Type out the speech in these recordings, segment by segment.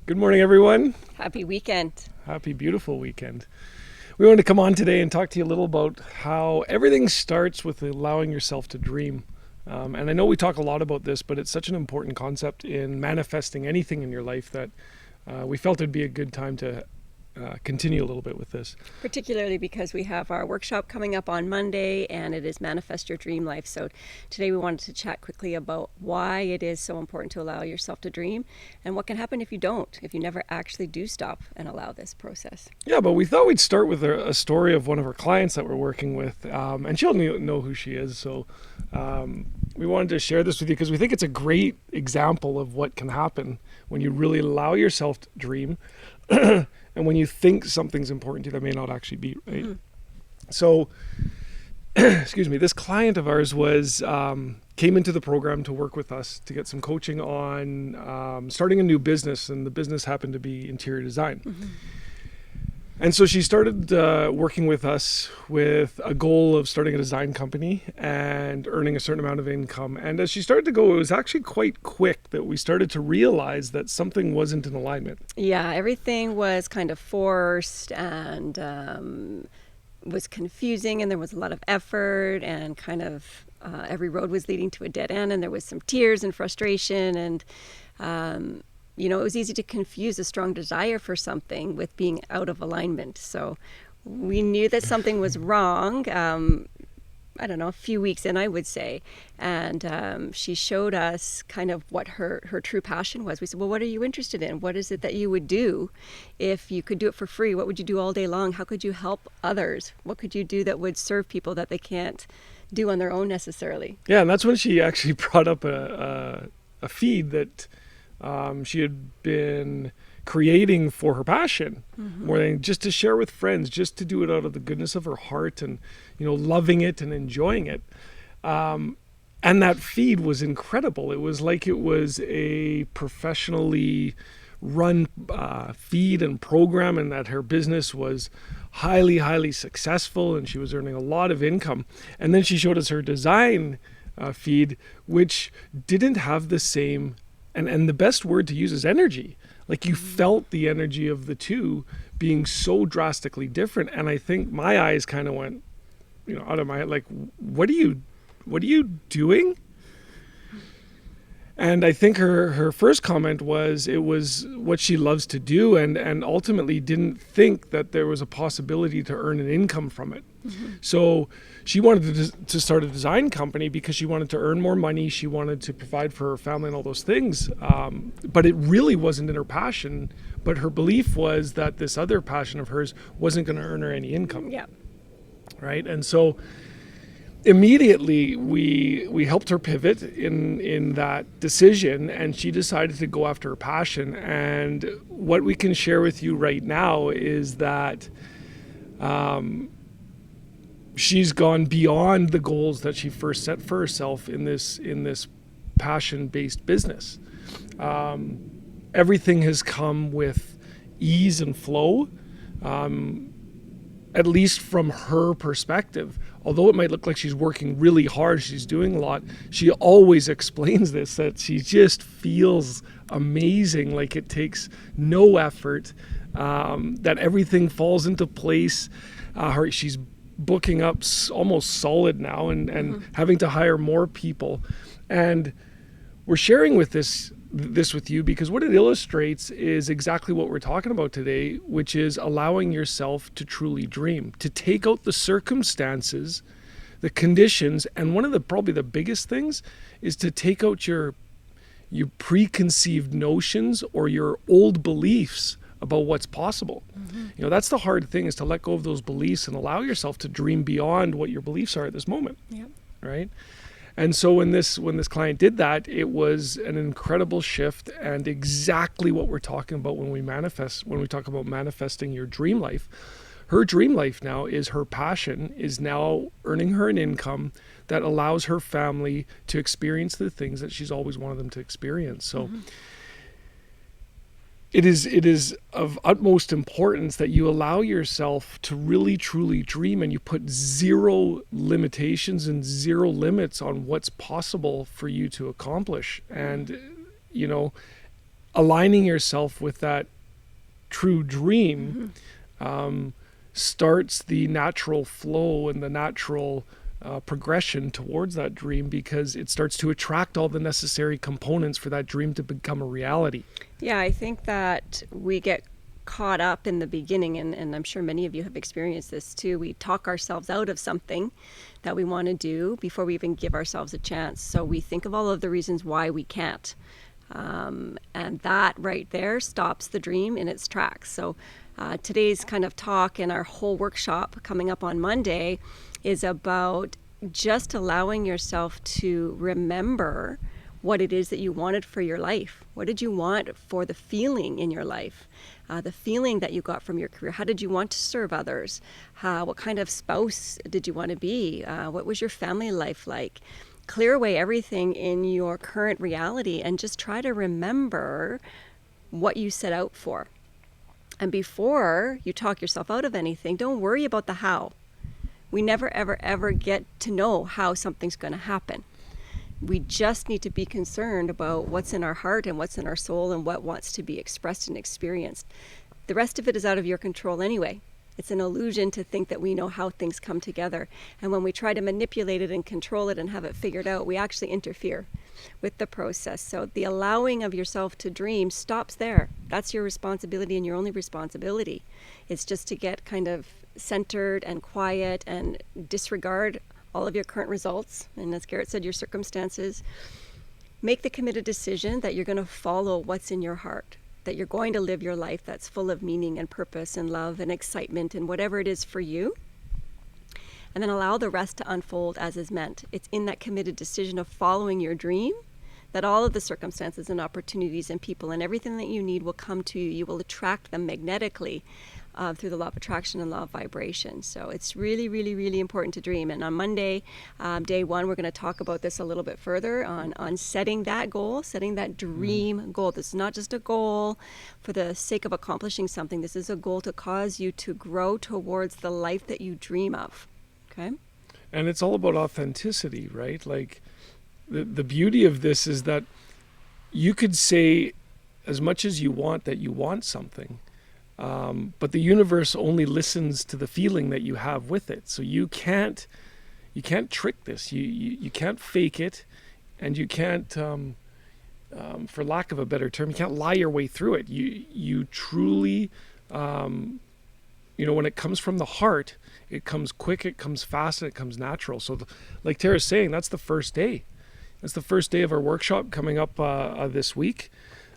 Good morning, everyone. Happy weekend. Happy, beautiful weekend. We wanted to come on today and talk to you a little about how everything starts with allowing yourself to dream. And I know we talk a lot about this, but it's such an important concept in manifesting anything in your life that we felt it'd be a good time to continue a little bit with this. Particularly because we have our workshop coming up on Monday and it is Manifest Your Dream Life. So today we wanted to chat quickly about why it is so important to allow yourself to dream and what can happen if you don't, if you never actually do stop and allow this process. Yeah, but we thought we'd start with a story of one of our clients that we're working with, and she'll know who she is. So we wanted to share this with you because we think it's a great example of what can happen when you really allow yourself to dream and when you think something's important to you that may not actually be, right? Mm-hmm. So, excuse me, this client of ours came into the program to work with us to get some coaching on starting a new business, and the business happened to be interior design. Mm-hmm. And so she started working with us with a goal of starting a design company and earning a certain amount of income. And as she started to go, it was actually quite quick that we started to realize that something wasn't in alignment. Yeah, everything was kind of forced and was confusing, and there was a lot of effort, and kind of every road was leading to a dead end, and there was some tears and frustration, and it was easy to confuse a strong desire for something with being out of alignment. So we knew that something was wrong, a few weeks in, I would say. And she showed us kind of what her true passion was. We said, well, what are you interested in? What is it that you would do if you could do it for free? What would you do all day long? How could you help others? What could you do that would serve people that they can't do on their own necessarily? Yeah, and that's when she actually brought up a feed that she had been creating for her passion, mm-hmm. more than just to share with friends, just to do it out of the goodness of her heart and, loving it and enjoying it. And that feed was incredible. It was like it was a professionally run feed and program, and that her business was highly, highly successful, and she was earning a lot of income. And then she showed us her design feed, which didn't have the same. And the best word to use is energy. Like, you felt the energy of the two being so drastically different. And I think my eyes kind of went, out of my head, like, what are you doing? And I think her first comment was it was what she loves to do, and ultimately didn't think that there was a possibility to earn an income from it. Mm-hmm. So she wanted to start a design company because she wanted to earn more money. She wanted to provide for her family and all those things. But it really wasn't in her passion. But her belief was that this other passion of hers wasn't going to earn her any income. Yeah. Right. And so immediately we helped her pivot in that decision, and she decided to go after her passion. And what we can share with you right now is that she's gone beyond the goals that she first set for herself in this passion-based business. Everything has come with ease and flow, at least from her perspective. Although it might look like she's working really hard, she's doing a lot, she always explains this, that she just feels amazing, like it takes no effort, that everything falls into place. She's booking up almost solid now and mm-hmm. having to hire more people. And we're sharing with this with you because what it illustrates is exactly what we're talking about today, which is allowing yourself to truly dream, to take out the circumstances, the conditions, and one of probably the biggest things is to take out your preconceived notions or your old beliefs about what's possible. Mm-hmm. That's the hard thing, is to let go of those beliefs and allow yourself to dream beyond what your beliefs are at this moment. Yep. Right? And so when this client did that, it was an incredible shift, and exactly what we're talking about when we talk about manifesting your dream life. Her dream life now is her passion is now earning her an income that allows her family to experience the things that she's always wanted them to experience. So mm-hmm. It is of utmost importance that you allow yourself to really truly dream, and you put zero limitations and zero limits on what's possible for you to accomplish. And aligning yourself with that true dream starts the natural flow and the natural progression towards that dream, because it starts to attract all the necessary components for that dream to become a reality. Yeah, I think that we get caught up in the beginning, and I'm sure many of you have experienced this too. We talk ourselves out of something that we want to do before we even give ourselves a chance. So we think of all of the reasons why we can't. And that right there stops the dream in its tracks. So today's kind of talk and our whole workshop coming up on Monday is about just allowing yourself to remember what it is that you wanted for your life. What did you want for the feeling in your life? The feeling that you got from your career. How did you want to serve others? What kind of spouse did you want to be? What was your family life like? Clear away everything in your current reality and just try to remember what you set out for. And before you talk yourself out of anything, don't worry about the how. We never, ever, ever get to know how something's going to happen. We just need to be concerned about what's in our heart and what's in our soul and what wants to be expressed and experienced. The rest of it is out of your control anyway. It's an illusion to think that we know how things come together. And when we try to manipulate it and control it and have it figured out, we actually interfere with the process. So the allowing of yourself to dream stops there. That's your responsibility and your only responsibility. It's just to get kind of centered and quiet and disregard all of your current results. And as Garrett said, your circumstances. Make the committed decision that you're going to follow what's in your heart, that you're going to live your life that's full of meaning and purpose and love and excitement and whatever it is for you. And then allow the rest to unfold as is meant. It's in that committed decision of following your dream that all of the circumstances and opportunities and people and everything that you need will come to you. You will attract them magnetically through the law of attraction and law of vibration. So it's really, really, really important to dream. And on Monday, day one, we're going to talk about this a little bit further on setting that goal, setting that dream goal. This is not just a goal for the sake of accomplishing something. This is a goal to cause you to grow towards the life that you dream of. Okay? And it's all about authenticity, right? Like the beauty of this is that you could say as much as you want that you want something, but the universe only listens to the feeling that you have with it. So you can't trick this. You can't fake it, and you can't, for lack of a better term, you can't lie your way through it. You truly, when it comes from the heart, it comes quick, it comes fast, and it comes natural. So like Tara's saying, that's the first day. That's the first day of our workshop coming up this week.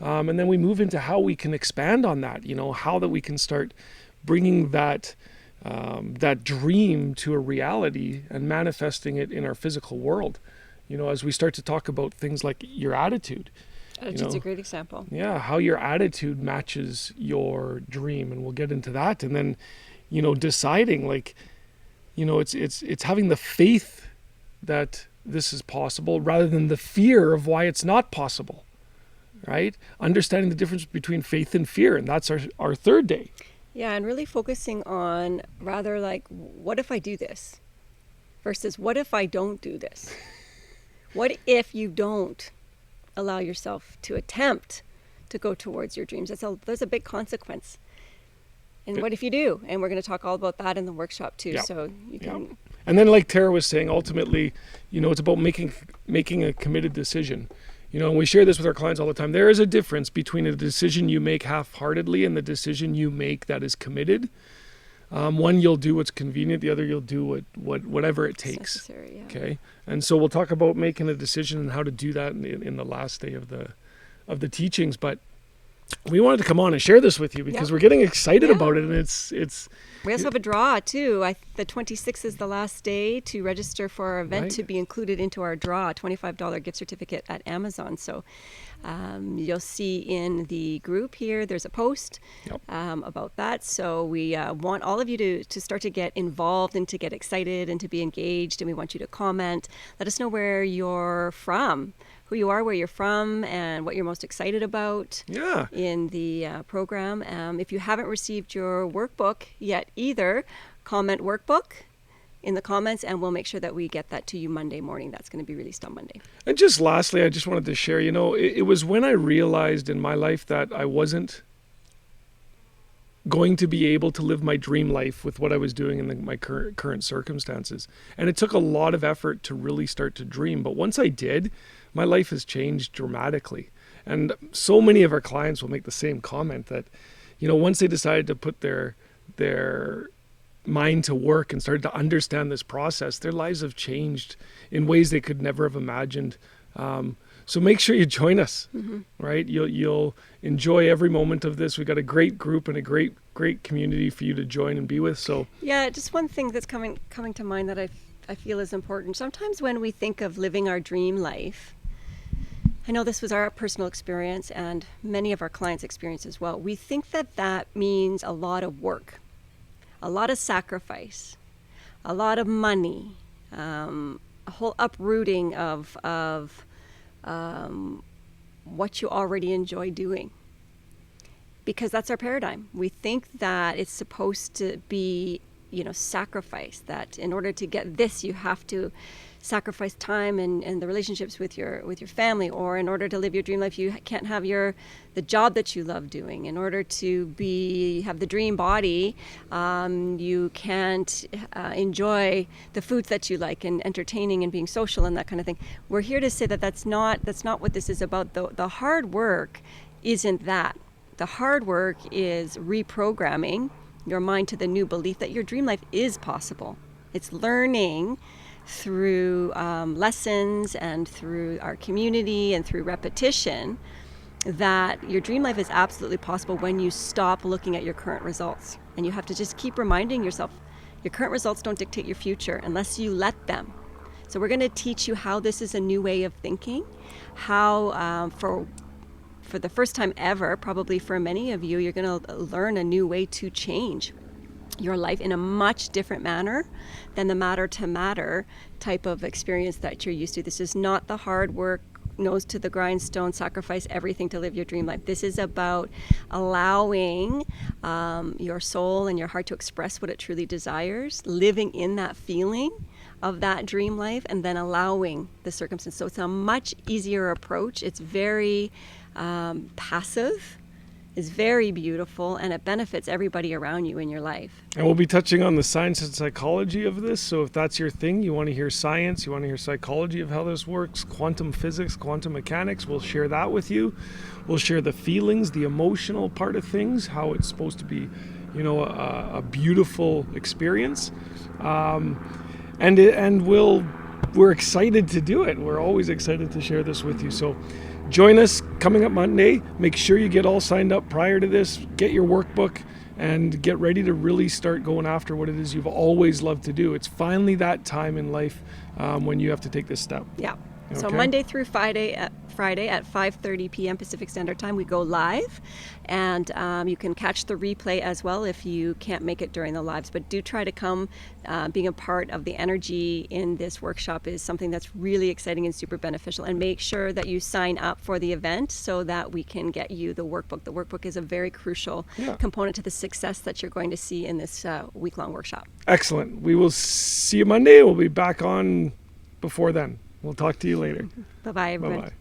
And then we move into how we can expand on that, how that we can start bringing that dream to a reality and manifesting it in our physical world. As we start to talk about things like your attitude. Attitude's a great example. Yeah, how your attitude matches your dream, and we'll get into that. And then, deciding it's having the faith that this is possible rather than the fear of why it's not possible. Right? Understanding the difference between faith and fear. And that's our third day. Yeah, and really focusing on rather like, what if I do this? Versus what if I don't do this? What if you don't allow yourself to attempt to go towards your dreams? There's a big consequence. And what if you do? And we're going to talk all about that in the workshop too. Yeah. So you can... Yeah. And then like Tara was saying, ultimately, it's about making a committed decision. And we share this with our clients all the time. There is a difference between a decision you make half-heartedly and the decision you make that is committed. One, you'll do what's convenient. The other, you'll do whatever it takes. Necessary, yeah. Okay. And so we'll talk about making a decision and how to do that in the last day of the teachings. But we wanted to come on and share this with you because we're getting excited about it, and it's. We also have a draw too. The 26th is the last day to register for our event to be included into our draw, a $25 gift certificate at Amazon. So you'll see in the group here, there's a post about that. So we want all of you to start to get involved and to get excited and to be engaged. And we want you to comment. Let us know where you're from, who you are, where you're from, and what you're most excited about in the program. If you haven't received your workbook yet either, comment workbook in the comments, and we'll make sure that we get that to you Monday morning. That's going to be released on Monday. And just lastly, I just wanted to share, it was when I realized in my life that I wasn't going to be able to live my dream life with what I was doing in my current circumstances. And it took a lot of effort to really start to dream. But once I did, my life has changed dramatically. And so many of our clients will make the same comment that, once they decided to put their mind to work and started to understand this process, their lives have changed in ways they could never have imagined. So make sure you join us, right? You'll enjoy every moment of this. We've got a great group and a great community for you to join and be with. So yeah, just one thing that's coming to mind that I feel is important. Sometimes when we think of living our dream life, I know this was our personal experience and many of our clients' experience as well. We think that means a lot of work, a lot of sacrifice, a lot of money, a whole uprooting of what you already enjoy doing. Because that's our paradigm. We think that it's supposed to be, sacrifice, that in order to get this, you have to sacrifice time and the relationships with your family, or in order to live your dream life, you can't have the job that you love doing. In order to have the dream body, you can't enjoy the foods that you like and entertaining and being social and that kind of thing. We're here to say that that's not what this is about. The hard work isn't that. The hard work is reprogramming your mind to the new belief that your dream life is possible. It's learning through lessons and through our community and through repetition that your dream life is absolutely possible when you stop looking at your current results. And you have to just keep reminding yourself, your current results don't dictate your future unless you let them. So we're going to teach you how this is a new way of thinking, how for the first time ever, probably for many of you, you're going to learn a new way to change your life in a much different manner than the matter to matter type of experience that you're used to. This is not the hard work, nose to the grindstone, sacrifice everything to live your dream life. This is about allowing your soul and your heart to express what it truly desires, living in that feeling of that dream life, and then allowing the circumstance. So it's a much easier approach. It's very passive. Is very beautiful, and it benefits everybody around you in your life. And we'll be touching on the science and psychology of this. So if that's your thing, you want to hear science, you want to hear psychology of how this works, quantum physics, quantum mechanics, we'll share that with you. We'll share the feelings, the emotional part of things, how it's supposed to be, a beautiful experience. And we're excited to do it. We're always excited to share this with you. So join us coming up Monday. Make sure you get all signed up prior to this. Get your workbook and get ready to really start going after what it is you've always loved to do. It's finally that time in life when you have to take this step. Yeah. Okay. So Monday through Friday at 5:30 p.m. Pacific Standard Time, we go live, and you can catch the replay as well if you can't make it during the lives. But do try to come. Being a part of the energy in this workshop is something that's really exciting and super beneficial. And make sure that you sign up for the event so that we can get you the workbook. The workbook is a very crucial component to the success that you're going to see in this week-long workshop. Excellent. We will see you Monday. We'll be back on before then. We'll talk to you later. Bye-bye, everyone. Bye-bye.